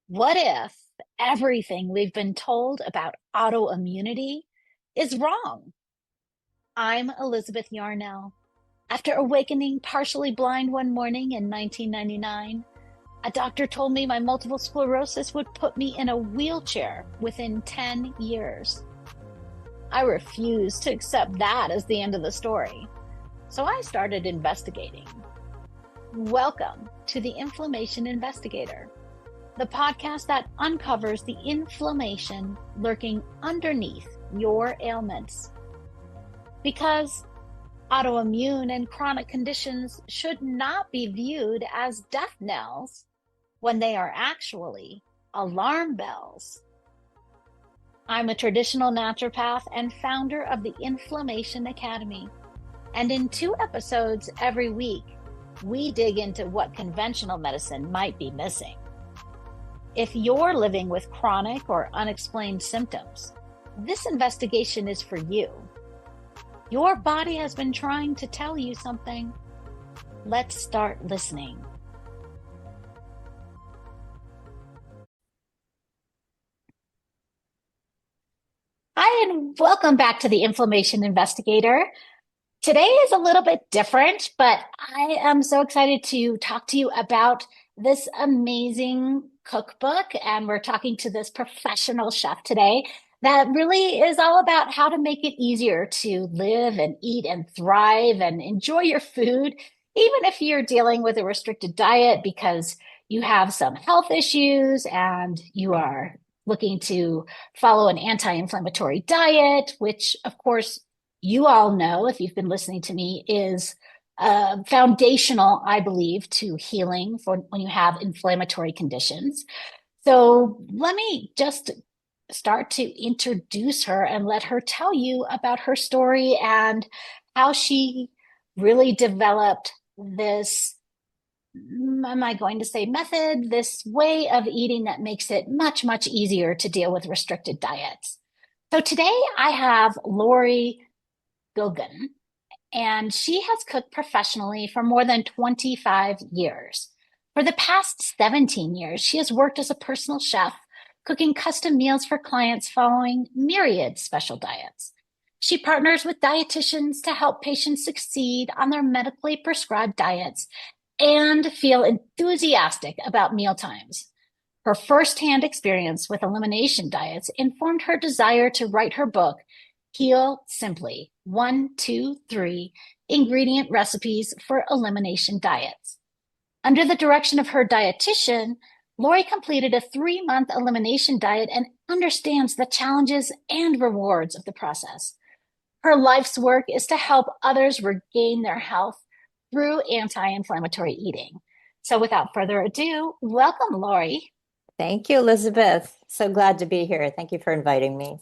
What if everything we've been told about autoimmunity is wrong? I'm Elizabeth Yarnell. After awakening partially blind one morning in 1999, a doctor told me my multiple sclerosis would put me in a wheelchair within 10 years. I refused to accept that as the end of the story, so I started investigating. Welcome to the Inflammation Investigator, the podcast that uncovers the inflammation lurking underneath your ailments. Because autoimmune and chronic conditions should not be viewed as death knells when they are actually alarm bells. I'm a traditional naturopath and founder of the Inflammation Academy. And in 2 episodes every week, we dig into what conventional medicine might be missing. If you're living with chronic or unexplained symptoms, this investigation is for you. Your body has been trying to tell you something. Let's start listening. Hi, and welcome back to the Inflammation Investigator. Today is a little bit different, but I am so excited to talk to you about this amazing cookbook. And we're talking to this professional chef today that really is all about how to make it easier to live and eat and thrive and enjoy your food, even if you're dealing with a restricted diet because you have some health issues and you are looking to follow an anti-inflammatory diet, which of course you all know, if you've been listening to me, is foundational, I believe, to healing for when you have inflammatory conditions. So let me just start to introduce her and let her tell you about her story and how she really developed this, am I going to say method, this way of eating that makes it much, much easier to deal with restricted diets. So today I have Laurie Gauguin, and she has cooked professionally for more than 25 years. For the past 17 years, she has worked as a personal chef, cooking custom meals for clients following myriad special diets. She partners with dietitians to help patients succeed on their medically prescribed diets and feel enthusiastic about mealtimes. Her firsthand experience with elimination diets informed her desire to write her book, Heal Simply: 1, 2, 3 Ingredient Recipes for Elimination Diets. Under the direction of her dietitian, Laurie completed a 3-month elimination diet and understands the challenges and rewards of the process. Her life's work is to help others regain their health through anti-inflammatory eating. So without further ado, welcome, Laurie. Thank you, Elizabeth. So glad to be here. Thank you for inviting me.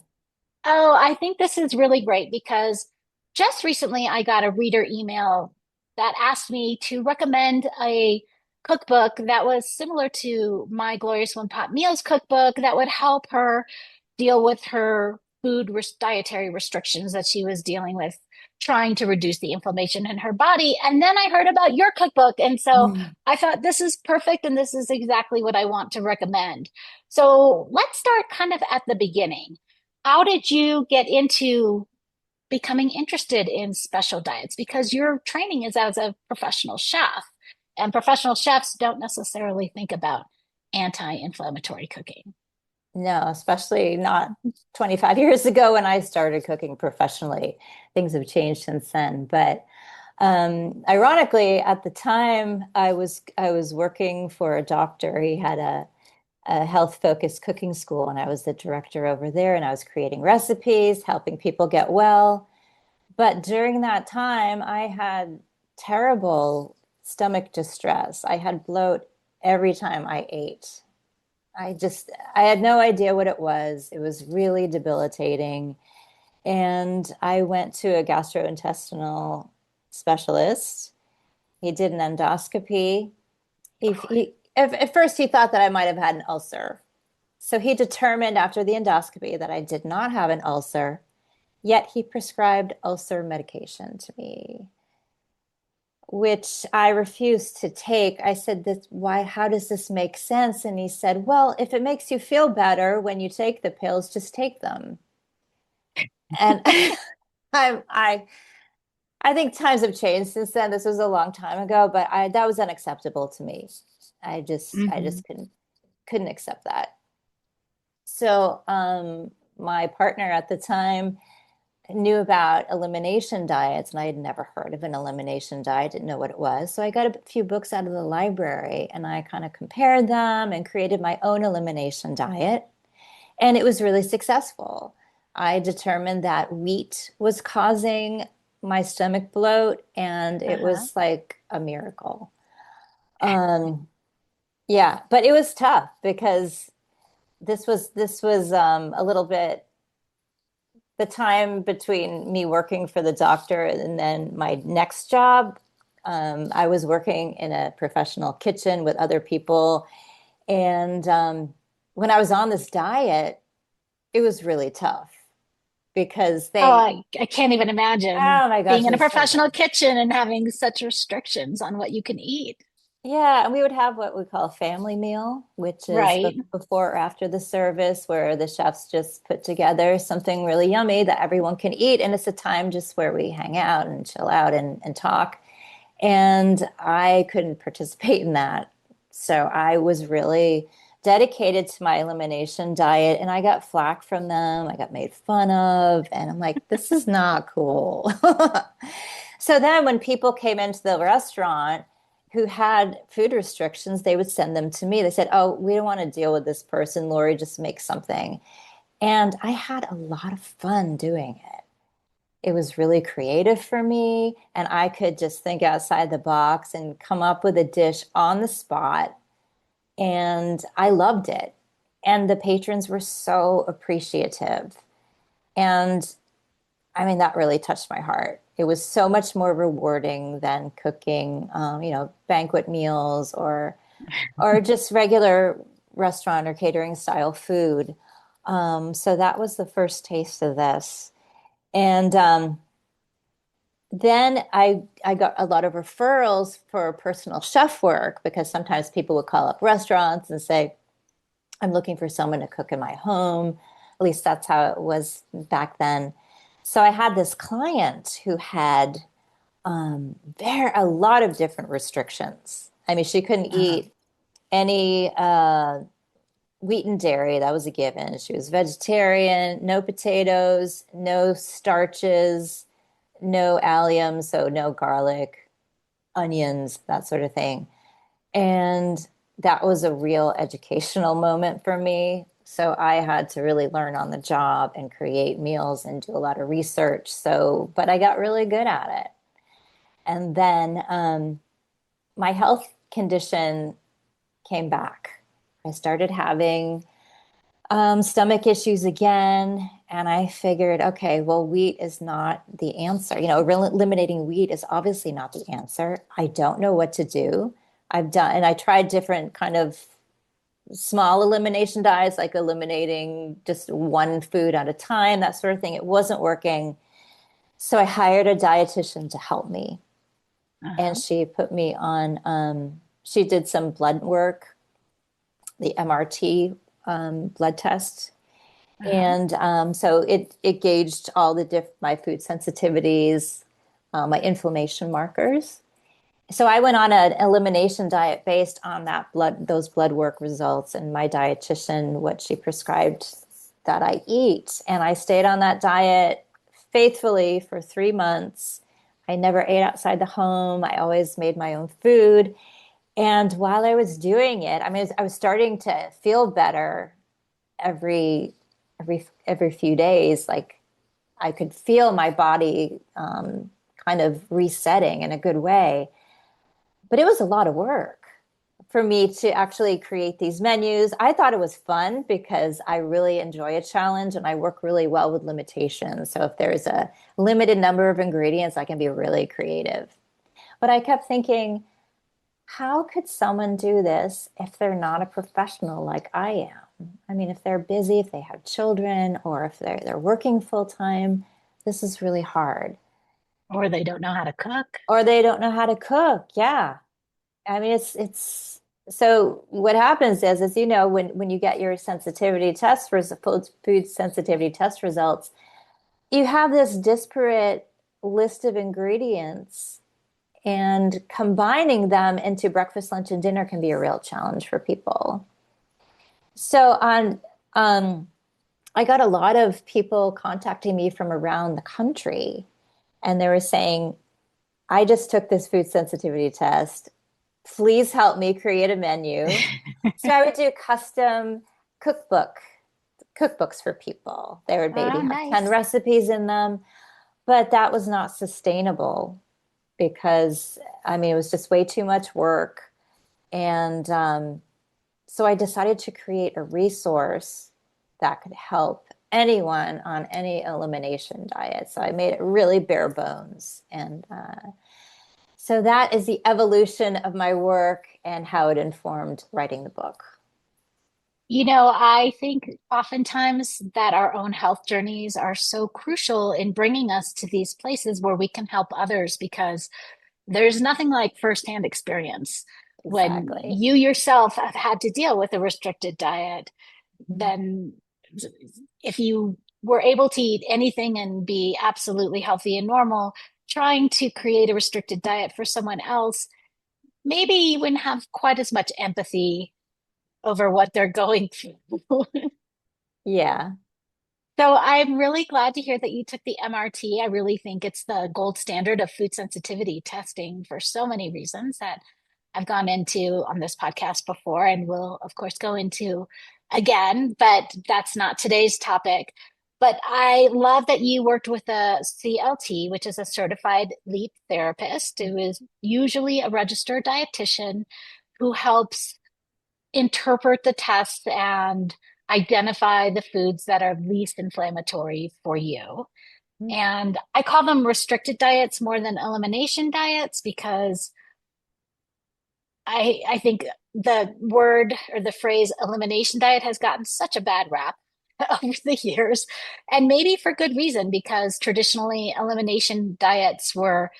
Oh, I think this is really great because just recently I got a reader email that asked me to recommend a cookbook that was similar to my Glorious One Pot Meals cookbook that would help her deal with her dietary restrictions that she was dealing with, trying to reduce the inflammation in her body. And then I heard about your cookbook. And so Mm. I thought this is perfect and this is exactly what I want to recommend. So let's start kind of at the beginning. How did you get into becoming interested in special diets? Because your training is as a professional chef, and professional chefs don't necessarily think about anti-inflammatory cooking. No, especially not 25 years ago when I started cooking professionally. Things have changed since then. But ironically, at the time, I was working for a doctor. He had a health-focused cooking school, and I was the director over there, and I was creating recipes, helping people get well. But during that time, I had terrible stomach distress. I had bloat every time I ate. I had no idea what it was. It was really debilitating. And I went to a gastrointestinal specialist. He did an endoscopy. At first, he thought that I might have had an ulcer. So he determined after the endoscopy that I did not have an ulcer, yet he prescribed ulcer medication to me. which I refused to take. I said, "This, why, how does this make sense?" And he said, "Well, if it makes you feel better when you take the pills, just take them." And I I think times have changed since then. This was a long time ago, but I that was unacceptable to me. I Hmm. just couldn't accept that. So my partner at the time knew about elimination diets, and I had never heard of an elimination diet, didn't know what it was. So I got a few books out of the library and I kind of compared them and created my own elimination diet. And it was really successful. I determined that wheat was causing my stomach bloat, and it Uh-huh. was like a miracle. Um, yeah, but it was tough because this was a little bit the time between me working for the doctor and then my next job. I was working in a professional kitchen with other people, and when I was on this diet, it was really tough because Oh, they, I can't even imagine oh my being gosh, it in a was so professional bad. kitchen and having such restrictions on what you can eat. Yeah, and we would have what we call a family meal, which is Right. before or after the service, where the chefs just put together something really yummy that everyone can eat. And it's a time just where we hang out and chill out and talk. And I couldn't participate in that. So I was really dedicated to my elimination diet, and I got flack from them. I got made fun of, and I'm like, this is not cool. So then when people came into the restaurant who had food restrictions, they would send them to me. They said, "Oh, we don't want to deal with this person. Lori, just make something." And I had a lot of fun doing it. It was really creative for me, and I could just think outside the box and come up with a dish on the spot. And I loved it. And the patrons were so appreciative. And I mean, that really touched my heart. It was so much more rewarding than cooking, banquet meals or just regular restaurant or catering style food. So that was the first taste of this. And then I got a lot of referrals for personal chef work because sometimes people would call up restaurants and say, "I'm looking for someone to cook in my home." At least that's how it was back then. So I had this client who had a lot of different restrictions. I mean, she couldn't Uh-huh. eat any wheat and dairy. That was a given. She was vegetarian, no potatoes, no starches, no allium, so no garlic, onions, that sort of thing. And that was a real educational moment for me. So I had to really learn on the job and create meals and do a lot of research. So, but I got really good at it. And then my health condition came back. I started having stomach issues again. And I figured, okay, well, wheat is not the answer. Eliminating wheat is obviously not the answer. I don't know what to do. And I tried different kind of small elimination diets, like eliminating just one food at a time, that sort of thing. It wasn't working. So I hired a dietitian to help me. And Uh-huh. she put me on, she did some blood work, the MRT blood test. Uh-huh. And so it gauged all my food sensitivities, my inflammation markers. So I went on an elimination diet based on those blood work results, and my dietitian, what she prescribed that I eat. And I stayed on that diet faithfully for 3 months. I never ate outside the home. I always made my own food. And while I was doing it, I mean, I was starting to feel better every every few days. Like I could feel my body kind of resetting in a good way. But it was a lot of work for me to actually create these menus. I thought it was fun because I really enjoy a challenge and I work really well with limitations. So if there's a limited number of ingredients, I can be really creative. But I kept thinking, how could someone do this if they're not a professional like I am? I mean, if they're busy, if they have children, or if they're working full time, this is really hard. Or they don't know how to cook. or they don't know how to cook. Yeah. I mean, it's so what happens is, as you know, when you get your sensitivity test food sensitivity test results, you have this disparate list of ingredients, and combining them into breakfast, lunch, and dinner can be a real challenge for people. So um, I got a lot of people contacting me from around the country, and they were saying, I just took this food sensitivity test. Please help me create a menu. So I would do custom cookbook cookbooks for people. They would maybe Oh, have 10 nice. recipes in them, but that was not sustainable because I mean, it was just way too much work. And so I decided to create a resource that could help anyone on any elimination diet. So I made it really bare bones. And so that is the evolution of my work and how it informed writing the book. I think oftentimes that our own health journeys are so crucial in bringing us to these places where we can help others because there's nothing like firsthand experience. When Exactly. you yourself have had to deal with a restricted diet, then if you were able to eat anything and be absolutely healthy and normal, trying to create a restricted diet for someone else, maybe you wouldn't have quite as much empathy over what they're going through. Yeah. So I'm really glad to hear that you took the MRT. I really think it's the gold standard of food sensitivity testing for so many reasons that I've gone into on this podcast before and will, of course, go into again, but that's not today's topic. But I love that you worked with a CLT, which is a certified leap therapist, who is usually a registered dietitian who helps interpret the tests and identify the foods that are least inflammatory for you. And I call them restricted diets more than elimination diets because I think the word or the phrase elimination diet has gotten such a bad rap over the years, and maybe for good reason, because traditionally elimination diets were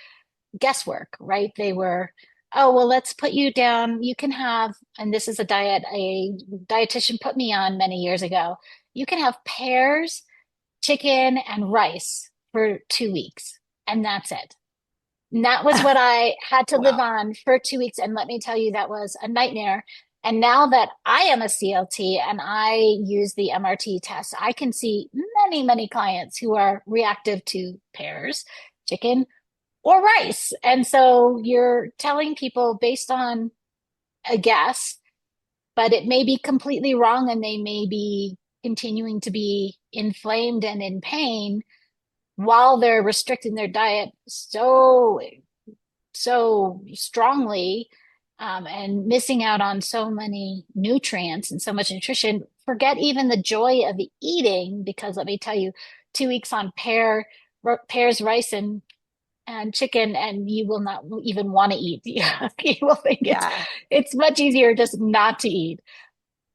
guesswork, right? They were, oh, well, let's put you down. You can have, and this is a diet a dietitian put me on many years ago. You can have pears, chicken, and rice for 2 weeks, and that's it. And that was what I had to live Wow. on for 2 weeks. And let me tell you, that was a nightmare. And now that I am a CLT and I use the MRT test, I can see many, many clients who are reactive to pears, chicken, or rice. And so you're telling people based on a guess, but it may be completely wrong and they may be continuing to be inflamed and in pain while they're restricting their diet so strongly, and missing out on so many nutrients and so much nutrition. Forget even the joy of the eating, because let me tell you, 2 weeks on pears, rice, and chicken, and you will not even want to eat. You will think Yeah. it's much easier just not to eat.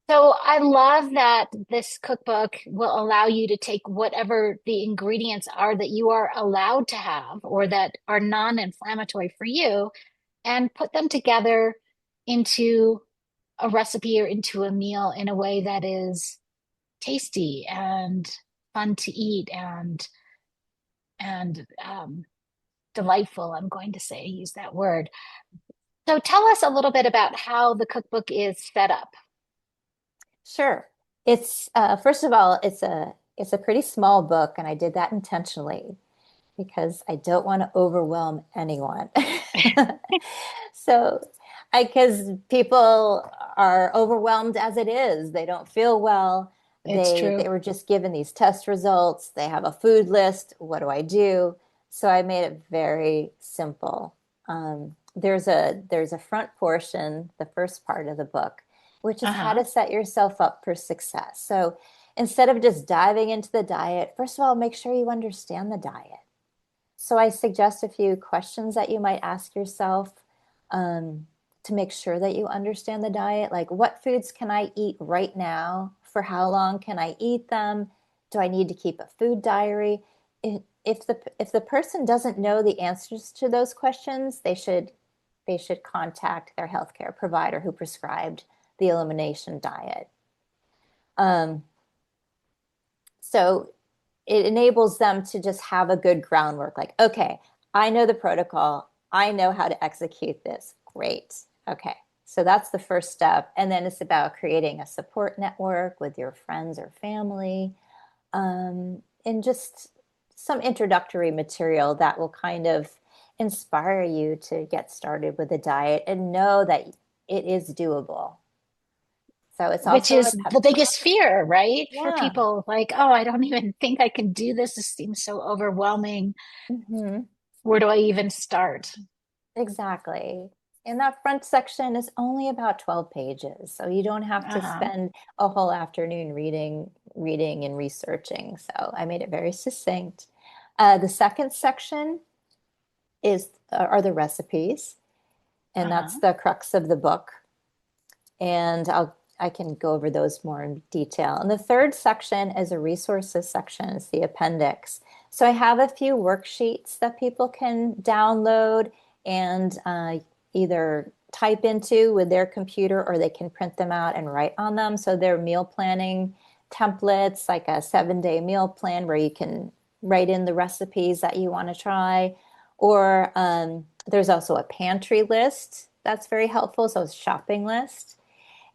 So I love that this cookbook will allow you to take whatever the ingredients are that you are allowed to have or that are non-inflammatory for you and put them together into a recipe or into a meal in a way that is tasty and fun to eat and delightful. I'm going to say use that word. So tell us a little bit about how the cookbook is set up. Sure. It's first of all, it's a pretty small book, and I did that intentionally because I don't want to overwhelm anyone. So, because people are overwhelmed as it is, they don't feel well. It's They true. were just given these test results. They have a food list. What do I do? So I made it very simple. There's a front portion, the first part of the book, which is how Uh-huh. to set yourself up for success. So instead of just diving into the diet, first of all, make sure you understand the diet. So I suggest a few questions that you might ask yourself to make sure that you understand the diet. Like, what foods can I eat right now? For how long can I eat them? Do I need to keep a food diary? if the person doesn't know the answers to those questions, they should contact their healthcare provider who prescribed the elimination diet. Um, so it enables them to just have a good groundwork. Like, okay, I know the protocol. I know how to execute this. Great. Okay. So that's the first step. And then it's about creating a support network with your friends or family, and just some introductory material that will kind of inspire you to get started with a diet and know that it is doable. So it's Which also a is pep the talk. biggest fear, right? For Yeah. people like, oh, I don't even think I can do this. This seems so overwhelming. Hmm. Where do I even start? Exactly. And that front section is only about 12 pages, so you don't have to Uh-huh. spend a whole afternoon reading and researching. So I made it very succinct. The second section is are the recipes, and that's Uh-huh. the crux of the book. And I can go over those more in detail. And the third section is a resources section. It's the appendix. So I have a few worksheets that people can download and either type into with their computer, or they can print them out and write on them. So they're meal planning templates, like a 7-day meal plan where you can write in the recipes that you want to try. Or there's also a pantry list that's very helpful. So it's a shopping list.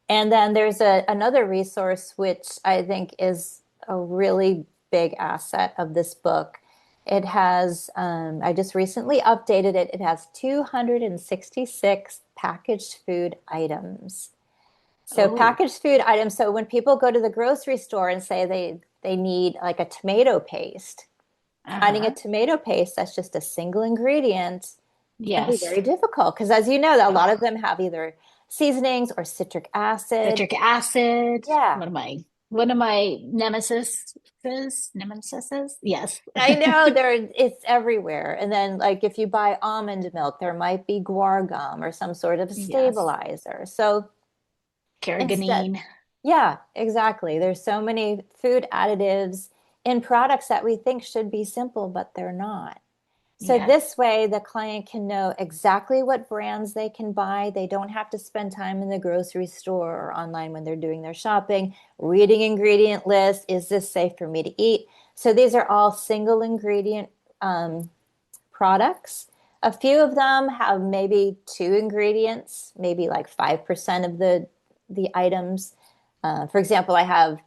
And then there's another resource which I think is a really big asset of this book. It has, I just recently updated it. It has 266 packaged food items. So Oh, packaged food items. So when people go to the grocery store and say they need like a tomato paste, finding a uh-huh. tomato paste that's just a single ingredient can be Yes. very difficult because, as you know, a lot of Oh, them have either seasonings or citric acid. citric acid. Yeah, One of my nemesises? Yes. I know it's everywhere. And then like if you buy almond milk, there might be guar gum or some sort of Yes. stabilizer. So instead, Carrageenan. yeah, exactly. There's so many food additives in products that we think should be simple, but they're not. So Yes. this way, the client can know exactly what brands they can buy. They don't have to spend time in the grocery store or online when they're doing their shopping, reading ingredient lists. Is this safe for me to eat? So these are all single ingredient um, products. A few of them have maybe two ingredients, maybe like 5% of the items. For example, I have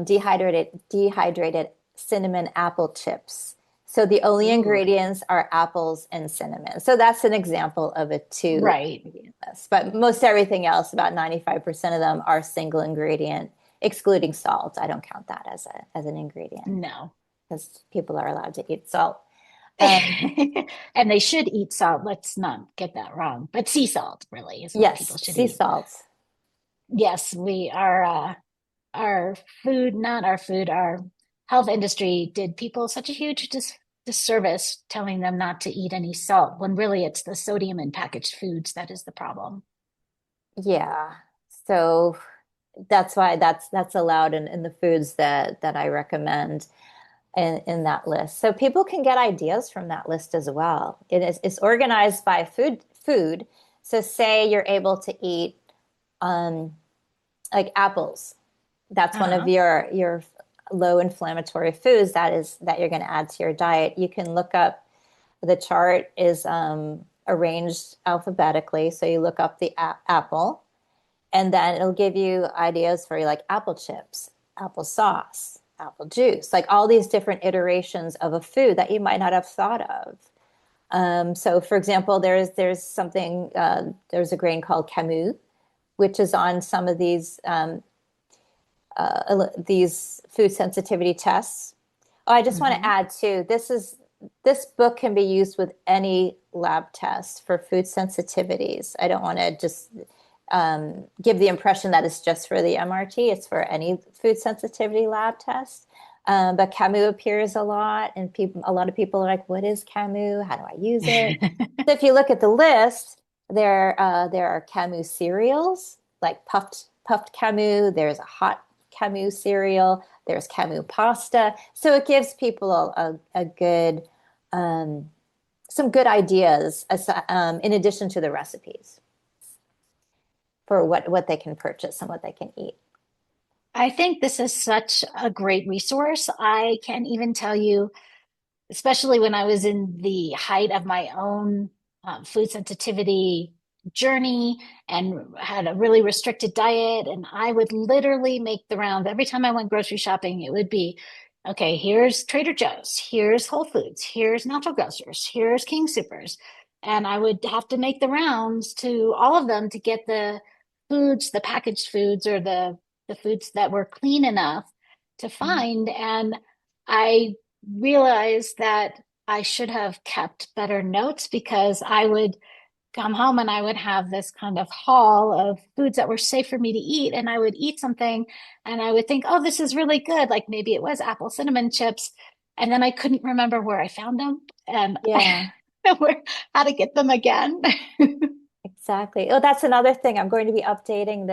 dehydrated cinnamon apple chips. So the only Ooh, ingredients are apples and cinnamon. So that's an example of a two right. ingredient list. But most everything else, about 95% of them are single ingredient, excluding salt. I don't count that as as an ingredient No. because people are allowed to eat salt. Um, And they should eat salt. Let's not get that wrong. But sea salt really is what people yes, should sea eat. salt. Yes, we are our food, not our food, our health industry did people such a huge disservice telling them not to eat any salt when really it's the sodium in packaged foods that is the problem. Yeah. So that's why that's allowed in the foods that I recommend in that list. So people can get ideas from that list as well. It's organized by food. So say you're able to eat um, like apples. That's one of Uh-huh. your low inflammatory foods that you're going to add to your diet. You can look up the chart is arranged alphabetically. So you look up the apple, and then it'll give you ideas for like apple chips, apple sauce, apple juice, like all these different iterations of a food that you might not have thought of. So, for example, there's a grain called camus, which is on some of these food sensitivity tests. Oh, I just want to Hmm. add too. This book can be used with any lab test for food sensitivities. I don't want to just give the impression that it's just for the MRT. It's for any food sensitivity lab test. But Camus appears a lot, and a lot of people are like, "What is Camus? How do I use it?" So if you look at the list, there are Camus cereals like puffed Camus. There's a hot Camus cereal, there's Camus pasta. So it gives people a good, um, some good ideas in addition to the recipes for what they can purchase and what they can eat. I think this is such a great resource. I can't even tell you, especially when I was in the height of my own food sensitivity journey and had a really restricted diet. And I would literally make the rounds every time I went grocery shopping. It would be, okay, here's Trader Joe's, here's Whole Foods, here's Natural Grocers, here's King Supers. And I would have to make the rounds to all of them to get the foods, the packaged foods or the foods that were clean enough to find. And I realized that I should have kept better notes because I would come home and I would have this kind of haul of foods that were safe for me to eat. And I would eat something and I would think, oh, this is really good. Like maybe it was apple cinnamon chips. And then I couldn't remember where I found them and Yeah. where, how to get them again. Exactly. Oh, that's another thing. I'm going to be updating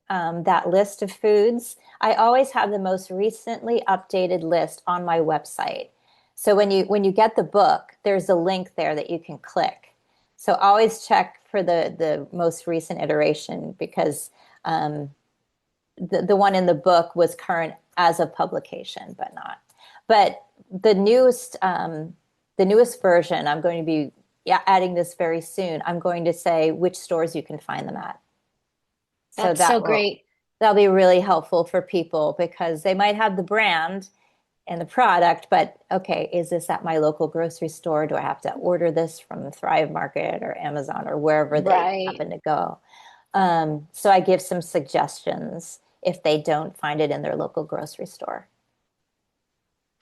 that list of foods. I always have the most recently updated list on my website. So when you get the book, there's a link there that you can click. So always check for the most recent iteration because the one in the book was current as of publication, but not. But the newest version, I'm going to be adding this very soon. I'm going to say which stores you can find them at. So That's so great. that'll be really helpful for people because they might have the brand and the product, but okay, is this at my local grocery store? Do I have to order this from Thrive Market or Amazon or wherever they Right. happen to go? So I give some suggestions if they don't find it in their local grocery store.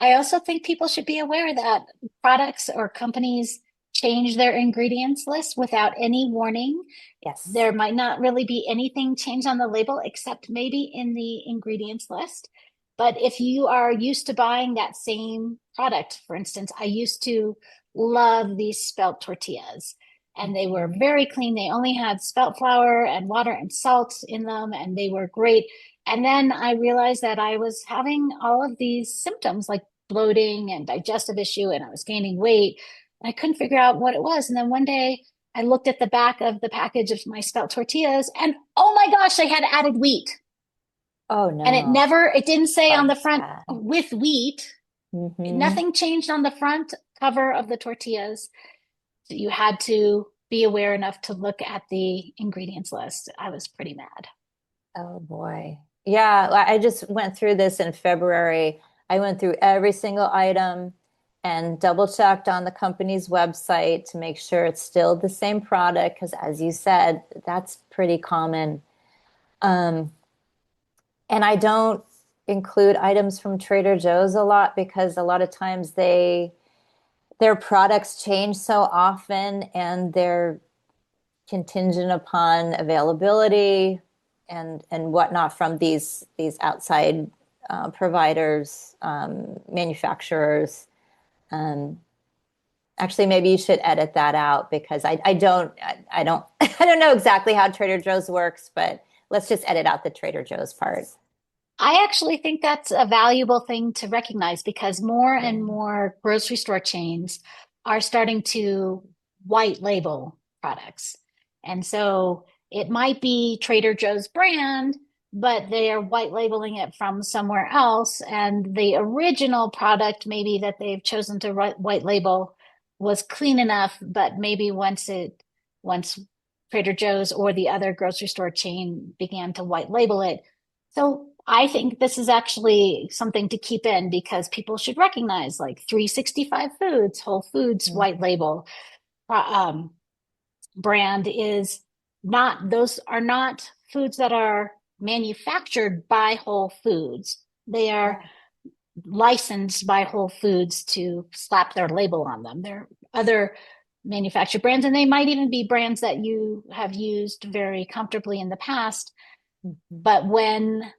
I also think people should be aware that products or companies change their ingredients list without any warning. Yes. There might not really be anything changed on the label except maybe in the ingredients list. But if you are used to buying that same product, for instance, I used to love these spelt tortillas and they were very clean. They only had spelt flour and water and salt in them, and they were great. And then I realized that I was having all of these symptoms like bloating and digestive issue, and I was gaining weight. And I couldn't figure out what it was. And then one day I looked at the back of the package of my spelt tortillas, and oh my gosh, they had added wheat. Oh And it no. never, it didn't say on Oh, the front sad. with wheat. Hmm. Nothing changed on the front cover of the tortillas. So you had to be aware enough to look at the ingredients list. I was pretty mad. Oh boy. Yeah, I just went through this in February. I went through every single item and double checked on the company's website to make sure it's still the same product because as you said, that's pretty common. Um, and I don't include items from Trader Joe's a lot because a lot of times their products change so often and they're contingent upon availability and whatnot from these outside providers, manufacturers. Um, Actually, maybe you should edit that out because I don't I don't know exactly how Trader Joe's works, but let's just edit out the Trader Joe's part. I actually think that's a valuable thing to recognize because more Yeah. and more grocery store chains are starting to white label products. And so it might be Trader Joe's brand, but they are white labeling it from somewhere else. And the original product, maybe that they've chosen to white label, was clean enough, but maybe once Trader Joe's or the other grocery store chain began to white label it, so I think this is actually something to keep in because people should recognize like 365 Foods, Whole Foods white Mhm. label brand is not, those are not foods that are manufactured by Whole Foods. They are Yeah. licensed by Whole Foods to slap their label on them. They're other manufactured brands, and they might even be brands that you have used very comfortably in the past. Mhm. But when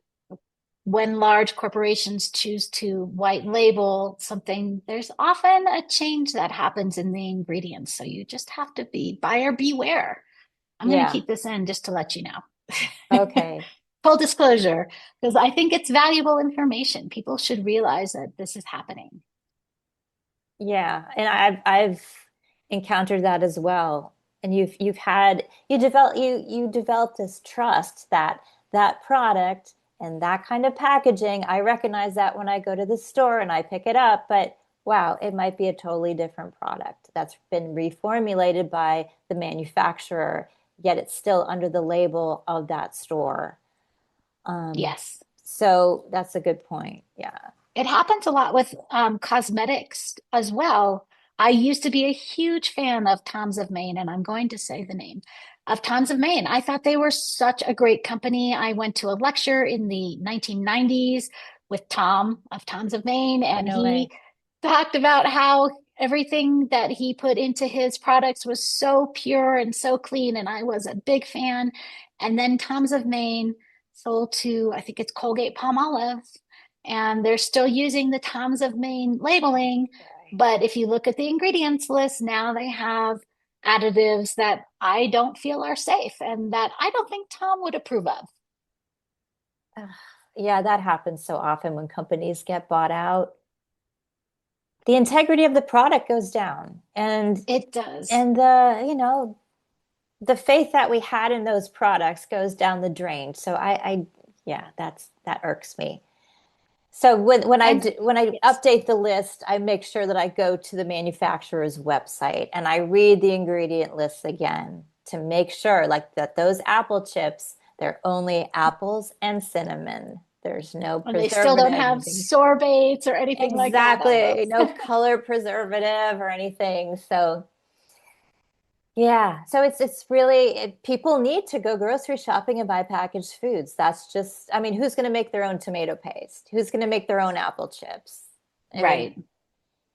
large corporations choose to white label something, there's often a change that happens in the ingredients. So you just have to be buyer beware. I'm going to Yeah. keep this in just to let you know. Okay. full disclosure, because I think it's valuable information. People should realize that this is happening. Yeah, and I've encountered that as well. And you develop this trust that that product and that kind of packaging, I recognize that when I go to the store and I pick it up, but wow, it might be a totally different product that's been reformulated by the manufacturer, yet it's still under the label of that store. Um, Yes. so that's a good point. Yeah. It happens a lot with cosmetics as well. I used to be a huge fan of Tom's of Maine, and I'm going to say the name of Tom's of Maine. I thought they were such a great company. I went to a lecture in the 1990s with Tom of Tom's of Maine, Oh, and no he way. talked about how everything that he put into his products was so pure and so clean, and I was a big fan. And then Tom's of Maine sold to, I think it's Colgate Palmolive, and they're still using the Tom's of Maine labeling. Boy. But if you look at the ingredients list, now they have additives that I don't feel are safe and that I don't think Tom would approve of. Ugh, yeah, that happens so often when companies get bought out. The integrity of the product goes down, It does. and the faith that we had in those products goes down the drain. So yeah, that irks me. So And when I yes, update the list, I make sure that I go to the manufacturer's website and I read the ingredient lists again to make sure like that those apple chips, they're only apples and cinnamon. There's no and they still don't preservative, have anything. sorbates or anything like that on Exactly. those. No color preservative or anything. So yeah, so it's really people need to go grocery shopping and buy packaged foods. That's just, I mean, who's going to make their own tomato paste? Who's going to make their own apple chips? I mean, Right.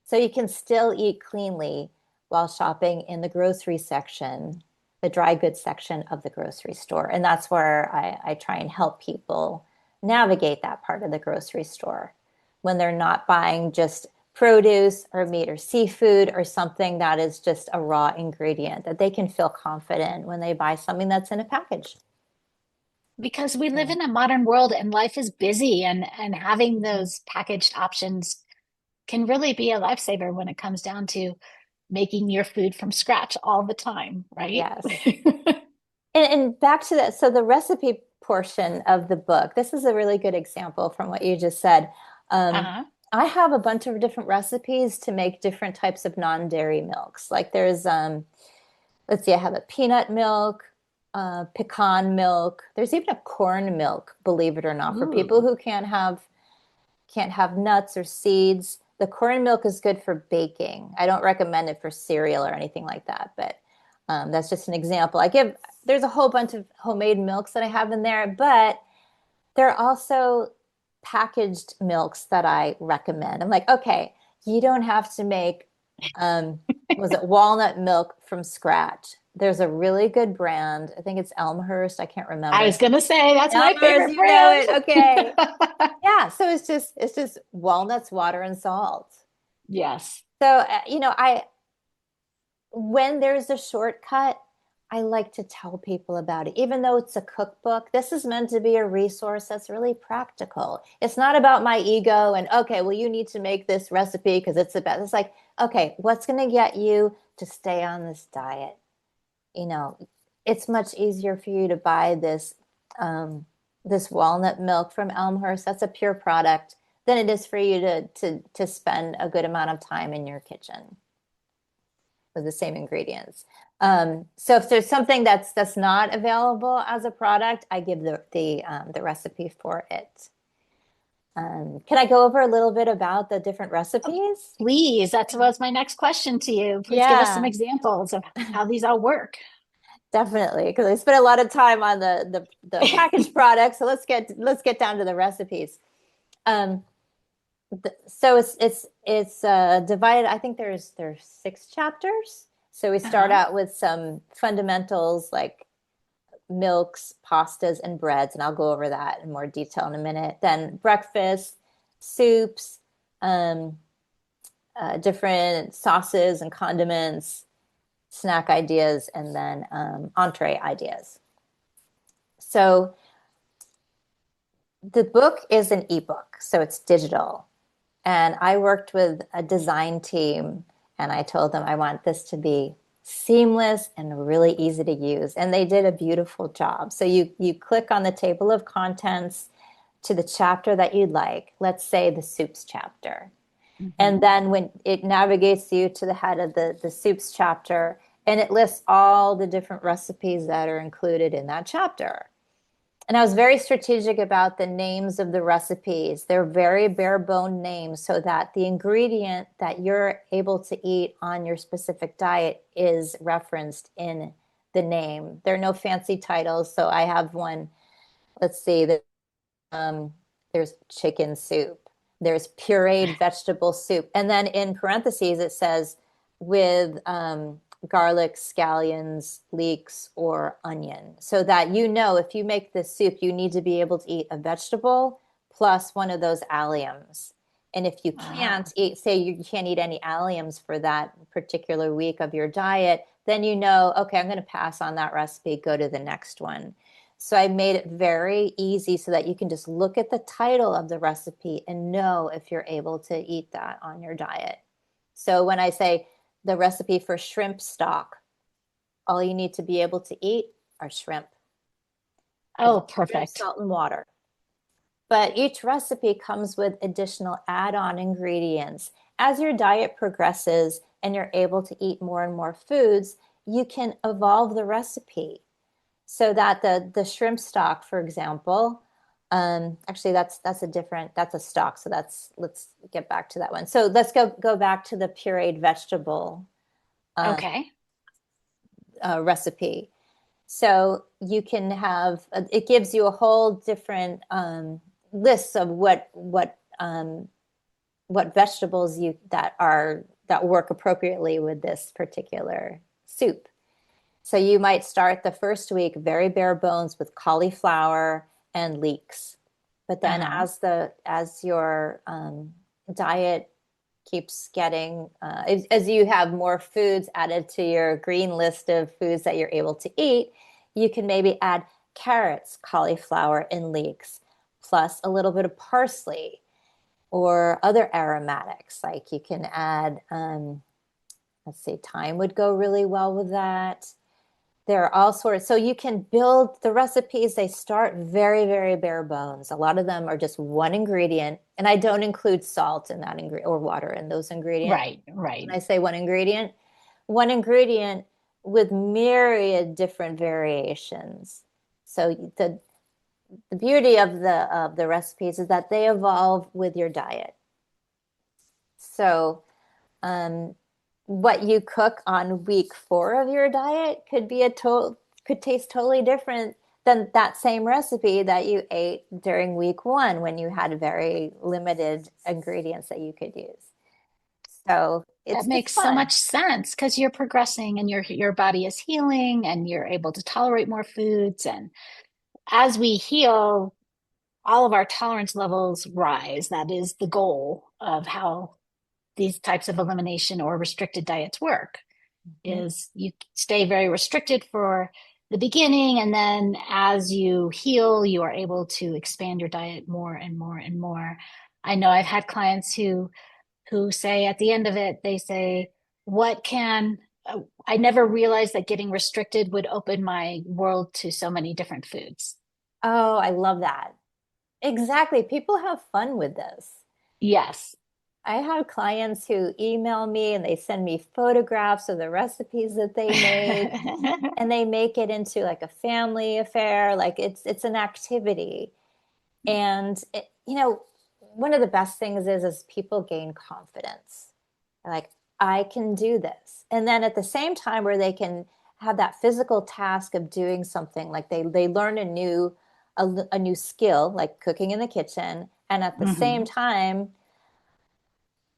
so you can still eat cleanly while shopping in the grocery section, the dry goods section of the grocery store. And that's where I try and help people navigate that part of the grocery store when they're not buying just produce or meat or seafood or something that is just a raw ingredient, that they can feel confident when they buy something that's in a package. Because we live So, in a modern world and life is busy, and having mhm. those packaged options can really be a lifesaver when it comes down to making your food from scratch all the time, right? Yes. And back to that, so the recipe portion of the book, this is a really good example from what you just said. Um, Uh-huh. I have a bunch of different recipes to make different types of non-dairy milks. Like there's, let's see, I have a peanut milk, pecan milk. There's even a corn milk, believe it or not, for people Ooh. who can't have nuts or seeds. The corn milk is good for baking. I don't recommend it for cereal or anything like that, but that's just an example. There's a whole bunch of homemade milks that I have in there, but there are also packaged milks that I recommend. I'm like, okay, you don't have to make, was it walnut milk from scratch? There's a really good brand. I think it's Elmhurst. I can't I remember. was gonna say that's my Elmhurst, favorite you know brand. it. Okay. Yeah, so it's just walnuts, water, and salt. Yes. So I when there's a shortcut, I like to tell people about it. Even though it's a cookbook, this is meant to be a resource that's really practical. It's not about my ego and okay, well, you need to make this recipe because it's the best. It's like, okay, what's going to get you to stay on this diet? You know, it's much easier for you to buy this walnut milk from Elmhurst. That's a pure product than it is for you to spend a good amount of time in your kitchen with the same ingredients. So if there's something that's not available as a product, I give the recipe for it. Can I go over a little bit about the different recipes? Please, that was my next question to you. Please give us some Yeah, examples of how these all work. definitely. Because I spent a lot of time on the packaged products. So let's get down to the recipes. Um, so it's divided. I think there's 6 chapters. So we start Uh-huh. out with some fundamentals like milks, pastas, and breads, and I'll go over that in more detail in a minute. Then breakfast, soups, um, different sauces and condiments, snack ideas, and then entree ideas. So The book is an ebook, so it's digital. And I worked with a design team and I told them I want this to be seamless and really easy to use. And they did a beautiful job. So you click on the table of contents to the chapter that you'd like, let's say the soups chapter. And Mhm. then when it navigates you to the head of the soups chapter, and it lists all the different recipes that are included in that chapter. And I was very strategic about the names of the recipes. They're very bare bone names so that the ingredient that you're able to eat on your specific diet is referenced in the name. There are no fancy titles. So I have one, let's see, um, there's chicken soup, there's pureed vegetable soup. And then in parentheses, it says with garlic, scallions, leeks, or onion. So that you know if you make this soup, you need to be able to eat a vegetable plus one of those alliums. And if you can't Oh, eat, say you can't eat any alliums for that particular week of your diet, then you know, okay, I'm going to pass on that recipe, go to the next one. So I made it very easy so that you can just look at the title of the recipe and know if you're able to eat that on your diet. So when I say the recipe for shrimp stock, all you need to be able to eat are shrimp. It's oh, shrimp, perfect. salt, and water. But each recipe comes with additional add on ingredients. As your diet progresses and you're able to eat more and more foods, you can evolve the recipe so that the shrimp stock, for example, actually that's a different that's a stock. So that's let's get back to that one. So let's go back to the pureed vegetable um, Okay. recipe. So you can have it gives you a whole different list of what vegetables you that work appropriately with this particular soup. So you might start the first week very bare bones with cauliflower and leeks. But then Uh-huh. as your diet keeps getting as you have more foods added to your green list of foods that you're able to eat, you can maybe add carrots, cauliflower, and leeks, plus a little bit of parsley or other aromatics. Like you can add, let's see, thyme would go really well with that. There are all sorts. So you can build the recipes. They start very, very bare bones. A lot of them are just one ingredient. And I don't include salt in that ingredient or water in those ingredients. Right, right. When I say one ingredient with myriad different variations. So the beauty of the recipes is that they evolve with your diet. So um, what you cook on week 4 of your diet could taste totally different than that same recipe that you ate during week 1 when you had very limited ingredients that you could use. So That it's makes so fun. much sense because you're progressing and your body is healing and you're able to tolerate more foods. And as we heal, all of our tolerance levels rise. That is the goal of how these types of elimination or restricted diets work. Mhm. Is you stay very restricted for the beginning, and then as you heal, you are able to expand your diet more and more and more. I know I've had clients who say at the end of it, they say, what can I never realized that getting restricted would open my world to so many different foods. Oh, I love that. Exactly. People have fun with this. Yes. I have clients who email me and they send me photographs of the recipes that they make and they make it into like a family affair, like it's an activity. And one of the best things is people gain confidence. They're like, I can do this. And then at the same time where they can have that physical task of doing something, like they learn a new skill, like cooking in the kitchen, and at the same Hmm. time,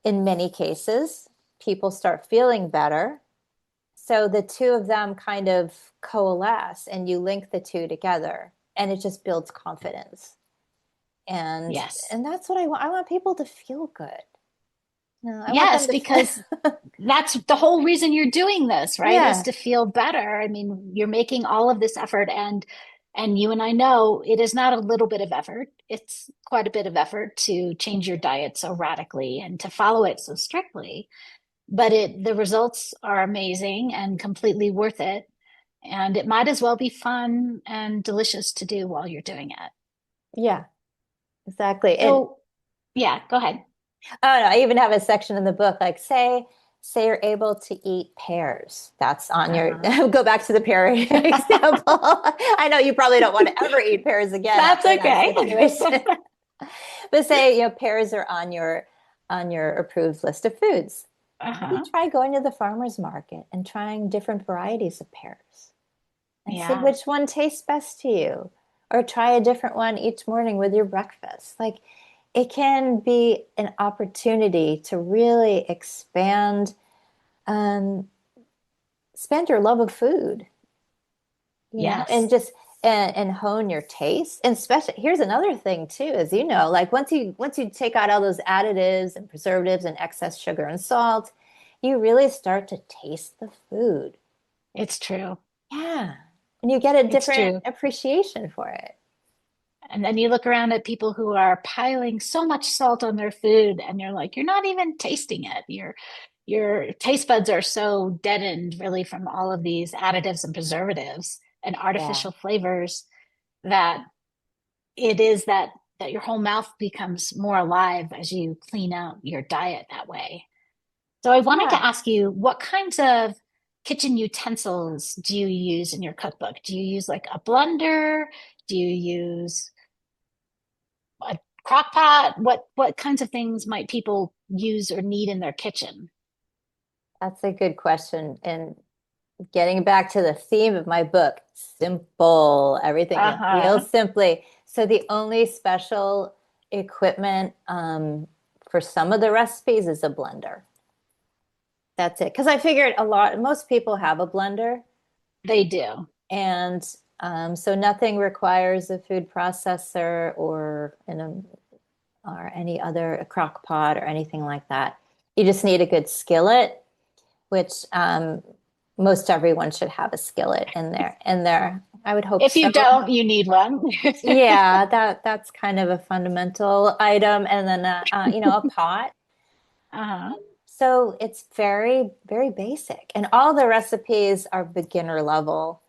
in many cases, people start feeling better. So the two of them kind of coalesce and you link the two together and it just builds confidence. And Yes. and that's what I want. I want people to feel good. No, I want Yes, them because to that's the whole reason you're doing this, right? Is yeah. to feel better. I mean, you're making all of this effort and And you and I know it is not a little bit of effort. It's quite a bit of effort to change your diet so radically and to follow it so strictly. But the results are amazing and completely worth it. And it might as well be fun and delicious to do while you're doing it. Yeah, exactly. And So, yeah, go ahead. oh no, I even have a section in the book like say you're able to eat pears. That's on your Uh-huh. go back to the pear example. I know you probably don't want to ever eat pears again That's after that okay. situation. But say, pears are on your approved list of foods. Maybe Uh-huh. try going to the farmer's market and trying different varieties of pears and see Yeah. which one tastes best to you. Or try a different one each morning with your breakfast. Like it can be an opportunity to really um, expand your love of food, and Yes. just and hone your taste. And especially, here's another thing too, as you know, like once you take out all those additives and preservatives and excess sugar and salt, you really start to taste the food. It's true. Yeah. And you get a It's different true. appreciation for it. And then you look around at people who are piling so much salt on their food, and you're like, you're not even tasting it. Your taste buds are so deadened, really, from all of these additives and preservatives and Yeah. artificial flavors that it is that your whole mouth becomes more alive as you clean out your diet that way. So I wanted Yeah. to ask you, what kinds of kitchen utensils do you use in your cookbook? Do you use like a blender? Do you use a crock pot? What kinds of things might people use or need in their kitchen? That's a good question. And getting back to the theme of my book, simple, everything real Uh-huh. simply. So the only special equipment for some of the recipes is a blender. That's it. Because I figured most people have a blender, They do. and so nothing requires a food processor or any other crock pot or anything like that. You just need a good skillet, which most everyone should have a skillet in there. I would hope If so. you don't, you need one. Yeah, that's kind of a fundamental item, and then a pot. Uh-huh. So it's very, very basic, and all the recipes are beginner level,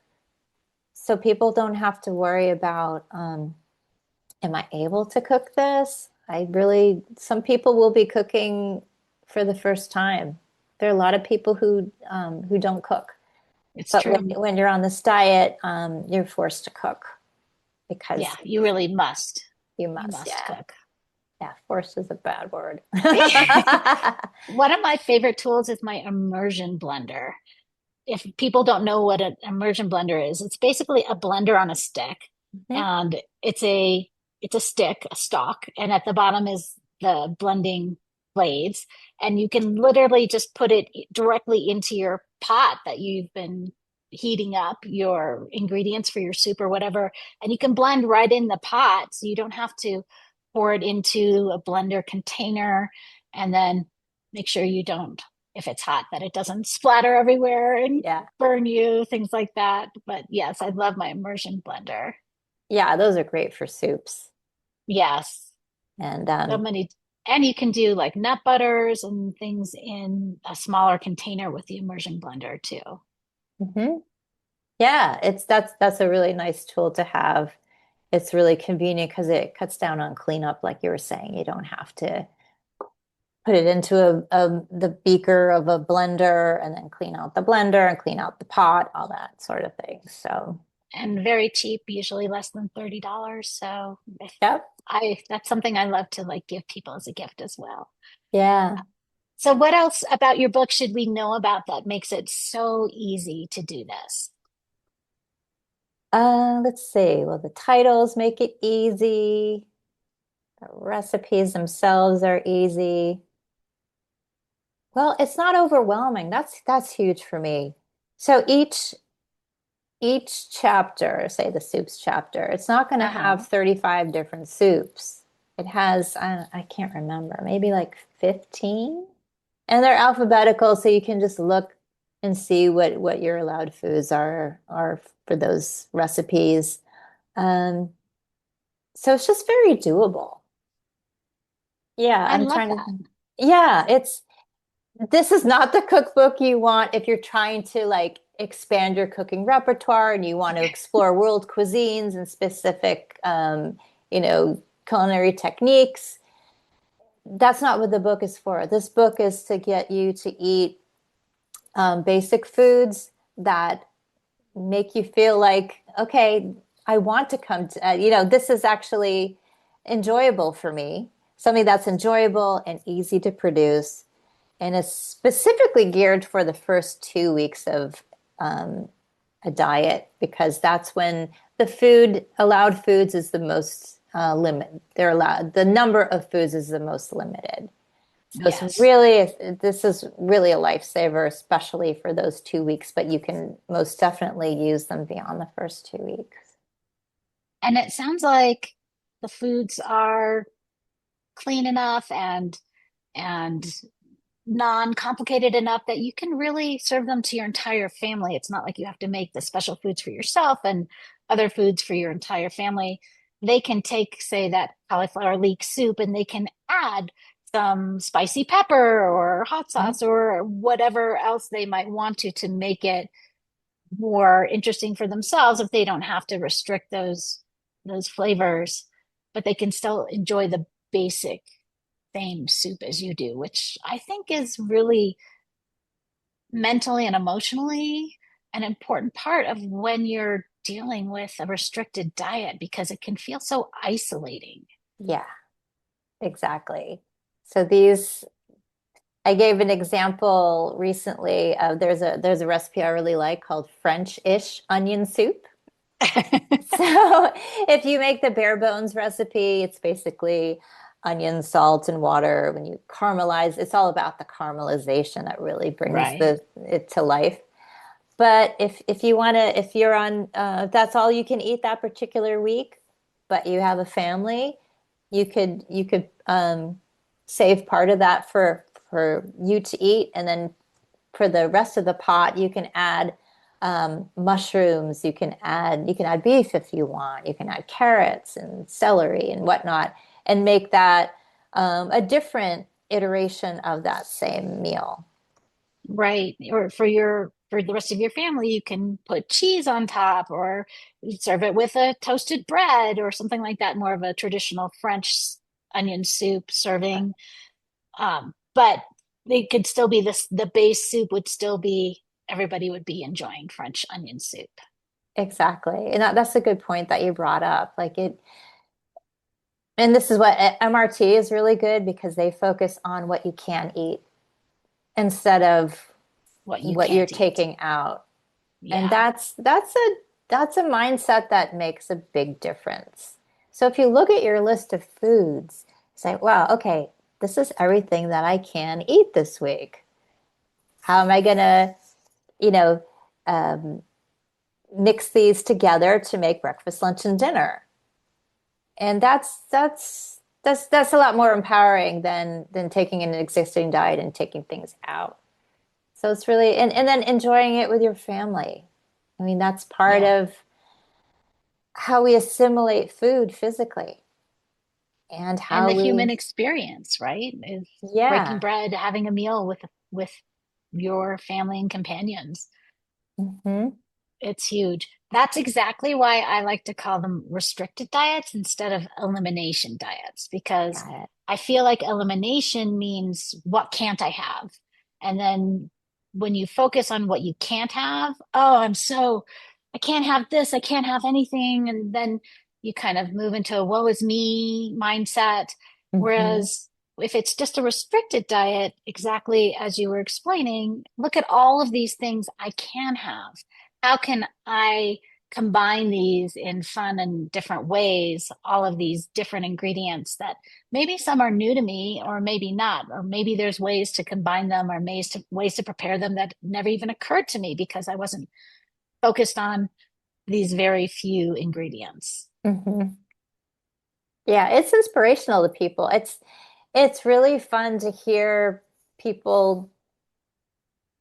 so people don't have to worry about, am I able to cook this? Some people will be cooking for the first time. There are a lot of people who don't cook. It's But true. when you're on this diet, you're forced to cook Yeah, because you really must. you You must. must Yeah. cook. Yeah. Forced is a bad word. One of my favorite tools is my immersion blender. If people don't know what an immersion blender is, it's basically a blender on a stick, Mhm. and it's a stick, a stalk, and at the bottom is the blending blades, and you can literally just put it directly into your pot that you've been heating up your ingredients for your soup or whatever, and you can blend right in the pot, so you don't have to pour it into a blender container and then make sure you don't, if it's hot, that it doesn't splatter everywhere and Yeah. burn you, things like that. But yes, I love my immersion blender. Yeah. Those are great for soups. Yes, And so many. And you can do like nut butters and things in a smaller container with the immersion blender too. mhm. Yeah, that's a really nice tool to have. It's really convenient because it cuts down on cleanup, like you were saying. You don't have to put it into the beaker of a blender and then clean out the blender and clean out the pot, all that sort of thing. So, And very cheap, usually less than $30. So yep. I that's something I love to like give people as a gift as well. Yeah. So what else about your book should we know about that makes it so easy to do this? Let's see. Well, the titles make it easy. The recipes themselves are easy. Well, it's not overwhelming. That's huge for me. So each chapter, say the soups chapter, it's not going to Uh-huh. have 35 different soups. It has, I can't remember, maybe like 15. And they're alphabetical, so you can just look and see what your allowed foods are for those recipes. Um, so it's just very doable. Yeah, I I'm love trying to that. think. Yeah, this is not the cookbook you want if you're trying to like expand your cooking repertoire and you want to explore world cuisines and specific, culinary techniques. That's not what the book is for. This book is to get you to eat basic foods that make you feel like, okay, I want to come to, this is actually enjoyable for me, something that's enjoyable and easy to produce. And it's specifically geared for the first 2 weeks of um, a diet because that's when the allowed foods is the most limit. They're allowed, the number of foods is the most limited. So Yes. this is really a lifesaver, especially for those 2 weeks, but you can most definitely use them beyond the first 2 weeks. And it sounds like the foods are clean enough and non-complicated enough that you can really serve them to your entire family. It's not like you have to make the special foods for yourself and other foods for your entire family. They can take, say, that cauliflower leek soup and they can add some spicy pepper or hot Mhm. sauce or whatever else they might want to make it more interesting for themselves if they don't have to restrict those flavors, but they can still enjoy the basic same soup as you do, which I think is really mentally and emotionally an important part of when you're dealing with a restricted diet because it can feel so isolating. Yeah, exactly. So I gave an example recently of there's a recipe I really like called French-ish onion soup. So if you make the bare bones recipe, it's basically onion, salt, and water. When you caramelize, it's all about the caramelization that really brings Right. it to life. But if you want to, if you're on, if that's all you can eat that particular week, but you have a family, you could save part of that for you to eat, and then for the rest of the pot, you can add mushrooms. You can add beef if you want. You can add carrots and celery and whatnot, and make that a different iteration of that same meal. Right. Or for the rest of your family, you can put cheese on top or serve it with a toasted bread or something like that, more of a traditional French onion soup serving. But they could still be this, the base soup would still be, everybody would be enjoying French onion soup. Exactly. And that's a good point that you brought up. And this is what MRT is really good because they focus on what you can eat instead of What you what you're can't eat. taking out. And Yeah. that's a mindset that makes a big difference. So if you look at your list of foods, say, wow, okay, this is everything that I can eat this week. How am I gonna, you know, um, mix these together to make breakfast, lunch, and dinner? And that's a lot more empowering than taking an existing diet and taking things out. So it's really and then enjoying it with your family. I mean, that's part Yeah. of how we assimilate food physically and And how the human we, experience, right? Is breaking yeah. bread, having a meal with your family and companions. Hmm. It's huge. That's exactly why I like to call them restricted diets instead of elimination diets, because Got it. I feel like elimination means what can't I have? And then when you focus on what you can't have, oh, I can't have this, I can't have anything. And then you kind of move into a woe is me mindset. Hmm. Whereas if it's just a restricted diet, exactly as you were explaining, look at all of these things I can have. How can I combine these in fun and different ways, all of these different ingredients that maybe some are new to me or maybe not, or maybe there's ways to combine them or ways to prepare them that never even occurred to me because I wasn't focused on these very few ingredients. Hmm. Yeah, it's inspirational to people. It's really fun to hear people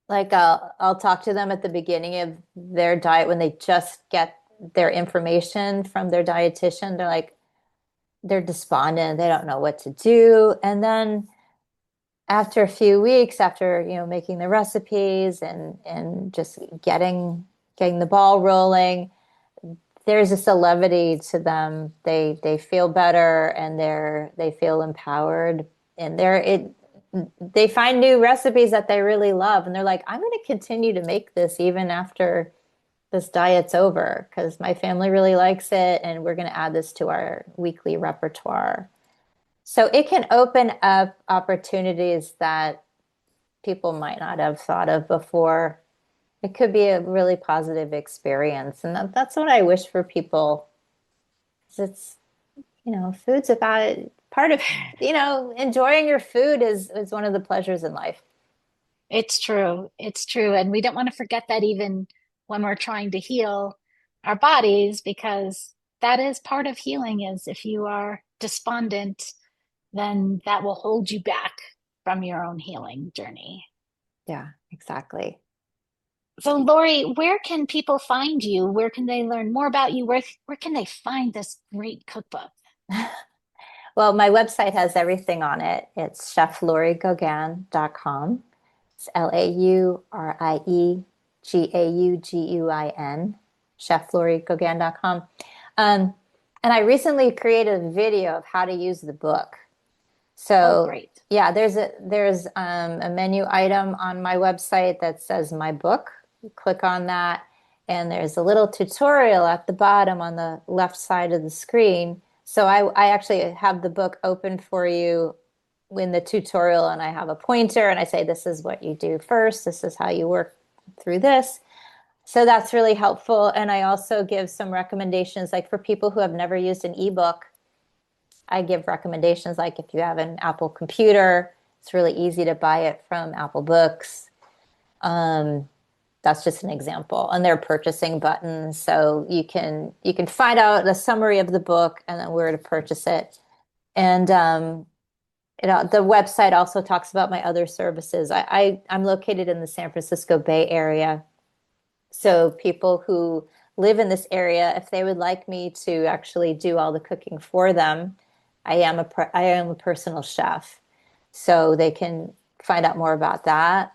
like I'll talk to them at the beginning of their diet when they just get their information from their dietitian, they're despondent, they don't know what to do. And then after a few weeks, after, making the recipes and just getting the ball rolling, there's just a levity to them. They feel better, and they feel empowered, and they find new recipes that they really love, and they're like, I'm going to continue to make this even after this diet's over because my family really likes it, and we're going to add this to our weekly repertoire. So it can open up opportunities that people might not have thought of before. It could be a really positive experience. And that's what I wish for people. 'Cause it's, food's about part of, enjoying your food is one of the pleasures in life. It's true. It's true. And we don't want to forget that even when we're trying to heal our bodies, because that is part of healing is if you are despondent, then that will hold you back from your own healing journey. Yeah, exactly. So, Laurie, where can people find you? Where can they learn more about you? Where can they find this great cookbook? Well, my website has everything on it. It's cheflauriegauguin.com. It's LaurieGauguin, cheflauriegauguin.com. And I recently created a video of how to use the book. Oh, So great. yeah, there's a menu item on my website that says my book. You click on that, and there's a little tutorial at the bottom on the left side of the screen. So I actually have the book open for you in the tutorial, and I have a pointer, and I say, this is what you do first. This is how you work through this. So that's really helpful. And I also give some recommendations, like for people who have never used an ebook. I give recommendations like if you have an Apple computer, it's really easy to buy it from Apple Books. That's just an example. And there are purchasing buttons, so you can find out a summary of the book and then where to purchase it. And the website also talks about my other services. I'm located in the San Francisco Bay Area, so people who live in this area, if they would like me to actually do all the cooking for them, I am a personal chef, so they can find out more about that.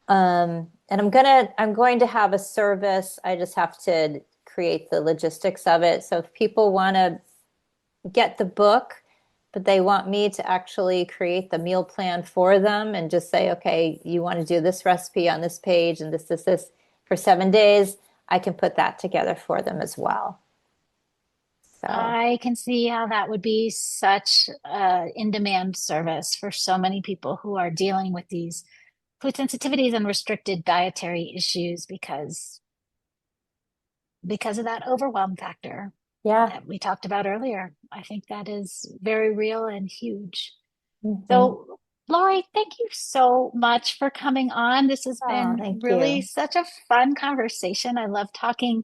And I'm going to have a service. I just have to create the logistics of it. So if people want to get the book, but they want me to actually create the meal plan for them and just say, okay, you want to do this recipe on this page and this for 7 days, I can put that together for them as well. So I can see how that would be such a in-demand service for so many people who are dealing with these food sensitivities and restricted dietary issues because of that overwhelm factor yeah. that we talked about earlier. I think that is very real and huge. Mhm. So, Laurie, thank you so much for coming on. This has Oh, been thank really you. such a fun conversation. I love talking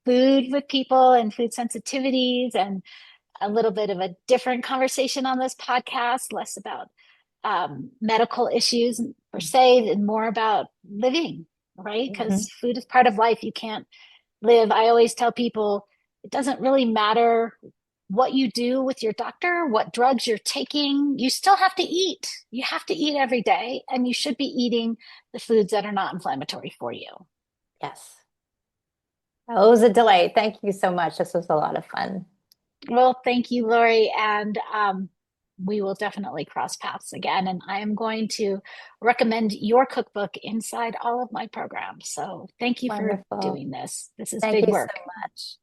food with people and food sensitivities, and a little bit of a different conversation on this podcast, less about medical issues per se, and more about living, right? Mhm. Because food is part of life. You can't live. I always tell people it doesn't really matter what you do with your doctor, what drugs you're taking. You still have to eat. You have to eat every day, and you should be eating the foods that are not inflammatory for you. Yes. Oh, it was a delight. Thank you so much. This was a lot of fun. Well, thank you, Lori. And we will definitely cross paths again. And I am going to recommend your cookbook inside all of my programs. So thank you for Wonderful. doing this. This is Thank big you so work. much.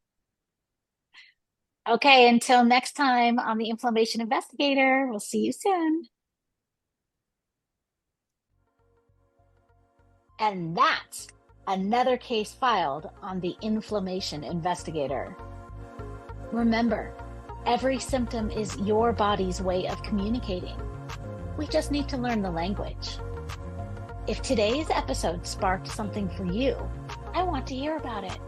Okay, until next time on the Inflammation Investigator, we'll see you soon. And that's another case filed on the Inflammation Investigator. Remember, every symptom is your body's way of communicating. We just need to learn the language. If today's episode sparked something for you, I want to hear about it.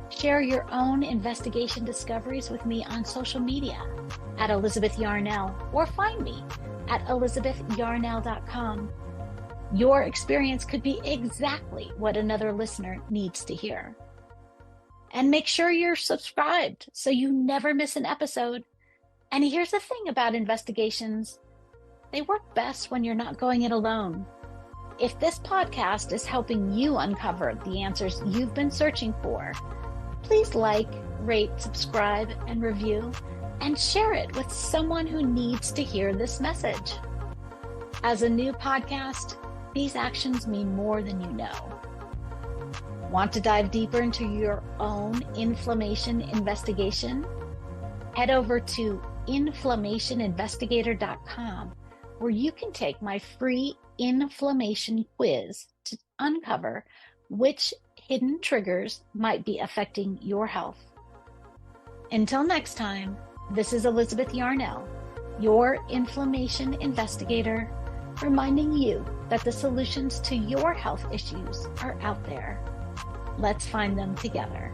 Share your own investigation discoveries with me on social media at Elizabeth Yarnell, or find me at elizabethyarnell.com. Your experience could be exactly what another listener needs to hear. And make sure you're subscribed so you never miss an episode. And here's the thing about investigations. They work best when you're not going it alone. If this podcast is helping you uncover the answers you've been searching for, please like, rate, subscribe, and review, and share it with someone who needs to hear this message. As a new podcast, these actions mean more than you know. Want to dive deeper into your own inflammation investigation? Head over to inflammationinvestigator.com, where you can take my free inflammation quiz to uncover which hidden triggers might be affecting your health. Until next time, this is Elizabeth Yarnell, your inflammation investigator, reminding you that the solutions to your health issues are out there. Let's find them together.